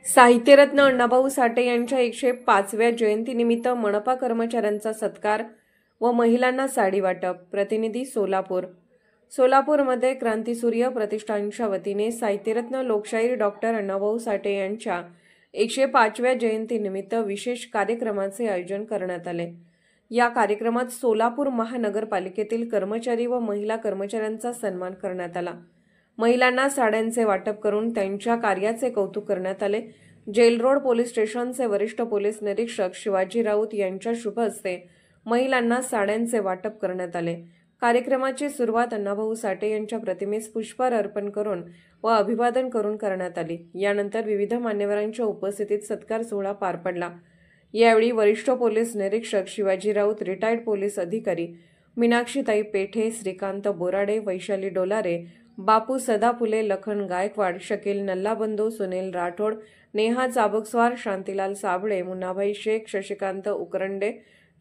साहित्यरत्न अण्णाभाऊ साठे यांच्या 105व्या जयंतीनिमित्त मनपा कर्मचाऱ्यांचा सत्कार व महिलांना साडी वाटप. प्रतिनिधी सोलापूर. सोलापूरमध्ये क्रांतीसूर्य प्रतिष्ठानच्या वतीने साहित्यरत्न लोकशाहीर डॉक्टर अण्णाभाऊ साठे यांच्या 105व्या जयंतीनिमित्त विशेष कार्यक्रमाचे आयोजन करण्यात आले. या कार्यक्रमात सोलापूर महानगरपालिकेतील कर्मचारी व महिला कर्मचाऱ्यांचा सन्मान करण्यात आला. महिलांना साड्यांचे वाटप करून त्यांच्या कार्याचे कौतुक करण्यात आले. जेल रोड पोलीस स्टेशनचे वरिष्ठ पोलीस निरीक्षक शिवाजी राऊत यांच्या शुभ हस्ते महिलांना साड्यांचे वाटप करण्यात आले. कार्यक्रमाची सुरुवात अण्णाभाऊ साठे यांच्या प्रतिमेस पुष्पहार अर्पण करून व अभिवादन करून करण्यात आली. यानंतर विविध मान्यवरांच्या उपस्थितीत सत्कार सोहळा पार पडला. यावेळी वरिष्ठ पोलीस निरीक्षक शिवाजी राऊत, रिटायर्ड पोलीस अधिकारी मीनाक्षीताई पेठे, श्रीकांत बोराडे, वैशाली डोलारे, बापू सदाफुले, लखन गायकवाड, शकील नल्लाबंधू, सुनील राठोड, नेहा चाबुकस्वार, शांतीलाल साबळे, मुन्नाभाई शेख, शशिकांत उकरंडे,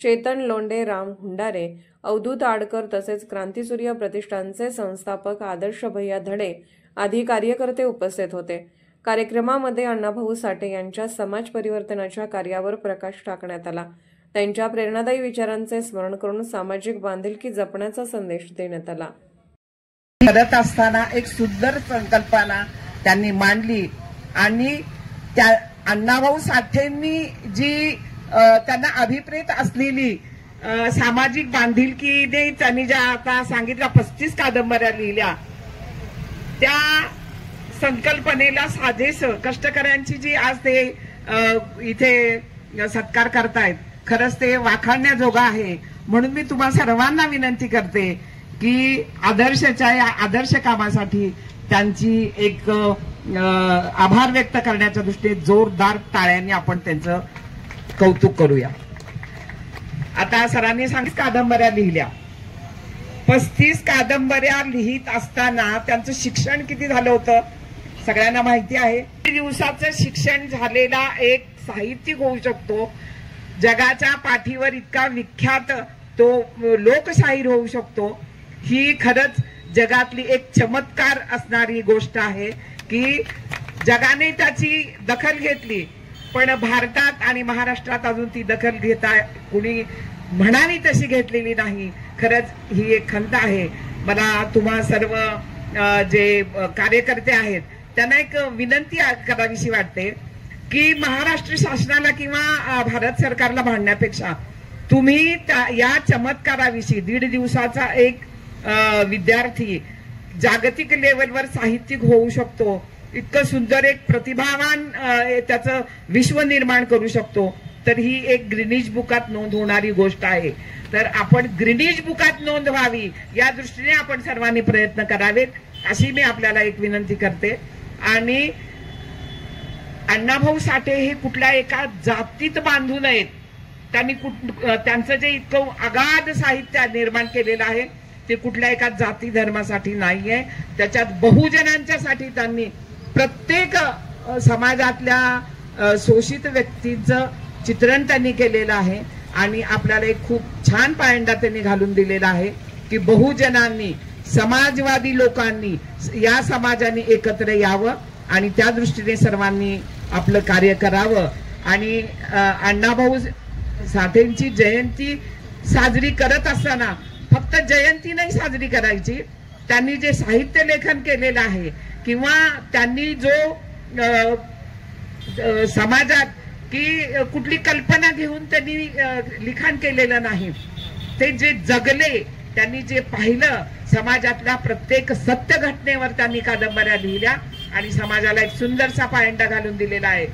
चेतन लोंडे, राम हुंडारे, अवधूत आडकर तसेच क्रांतीसूर्य प्रतिष्ठानचे संस्थापक आदर्श भैया धडे आदी कार्यकर्ते उपस्थित होते. कार्यक्रमामध्ये अण्णाभाऊ साठे यांच्या समाज परिवर्तनाच्या कार्यावर प्रकाश टाकण्यात आला. त्यांच्या प्रेरणादायी विचारांचे स्मरण करून सामाजिक बांधिलकी जपण्याचा संदेश देण्यात आला. करत असताना एक सुंदर संकल्पना त्यांनी मांडली आणि त्या अण्णाभाऊ साठेंनी जी त्यांना अभिप्रेत असलेली सामाजिक बांधिलकीने त्यांनी ज्या आता सांगितल्या 35 कादंबऱ्या लिहिल्या, त्या संकल्पनेला साजेस कष्टकऱ्यांची जी आज ते इथे सत्कार करतायत, खरंच ते वाखाणण्याजोगं आहे. म्हणून मी तुम्हा सर्वांना विनंती करते की आदर्शच्या या आदर्श कामासाठी त्यांची एक आभार व्यक्त करण्याच्या दृष्टीने जोरदार टाळ्यांनी आपण त्यांचं कौतुक करूया. आता सरांनी सांगितलं कादंबऱ्या लिहिल्या, 35 कादंबऱ्या लिहित असताना त्यांचं शिक्षण किती झालं होतं सगळ्यांना माहिती आहे. दिवसाचं शिक्षण झालेला एक साहित्यिक होऊ शकतो, जगाच्या पाठीवर इतका विख्यात तो लोकशाहीर होऊ शकतो. ही खरंच जगातली एक चमत्कार असणारी गोष्ट आहे की जगाने त्याची दखल घेतली, पण भारतात आणि महाराष्ट्रात अजून ती दखल घेता कुणी म्हणावी तशी घेतलेली नाही. खरंच ही एक खंत आहे. मला तुम्हा सर्व जे कार्यकर्ते आहेत त्यांना एक विनंती करावीशी वाटते की महाराष्ट्र शासनाला किंवा भारत सरकारला भांडण्यापेक्षा तुम्ही या चमत्काराविषयी 1.5 दिवसाचा एक विद्यार्थी जागतिक लेवलवर साहित्यिक होऊ शकतो, इतकं सुंदर एक प्रतिभावान त्याचं विश्व निर्माण करू शकतो, तर ही एक ग्रीनिज बुकात नोंद होणारी गोष्ट आहे. तर आपण ग्रीनिज बुकात नोंद व्हावी या दृष्टीने आपण सर्वांनी प्रयत्न करावेत अशी मी आपल्याला एक विनंती करते. आणि अण्णाभाऊ साठे हे कुठल्या एका जातीत बांधू नयेत. त्यांनी त्यांचं जे इतकं अगाध साहित्य निर्माण केलेलं आहे ते कुठल्या एका जाती धर्मासाठी नाहीये. त्याच्यात बहुजनांच्यासाठी त्यांनी प्रत्येक समाजातल्या शोषित व्यक्तींचं चित्रण त्यांनी केलेलं आहे आणि आपल्याला एक खूप छान पायंडा त्यांनी घालून दिलेला आहे की बहुजनांनी, समाजवादी लोकांनी, या समाजाने एकत्र यावं आणि त्या दृष्टीने सर्वांनी आपलं कार्य करावं. आणि अण्णाभाऊ साठेंची जयंती साजरी करत असताना फक्त जयंती नाही साजरी करायची, त्यांनी जे साहित्य लेखन केलेलं आहे किंवा त्यांनी जो समाजात की कुठली कल्पना घेऊन त्यांनी लिखाण केलेलं नाही, ते जे जगले, त्यांनी जे पाहिलं, समाजातल्या प्रत्येक सत्य घटनेवर त्यांनी कादंबऱ्या लिहिल्या आणि समाजाला एक सुंदरसा पायंडा घालून दिलेला आहे.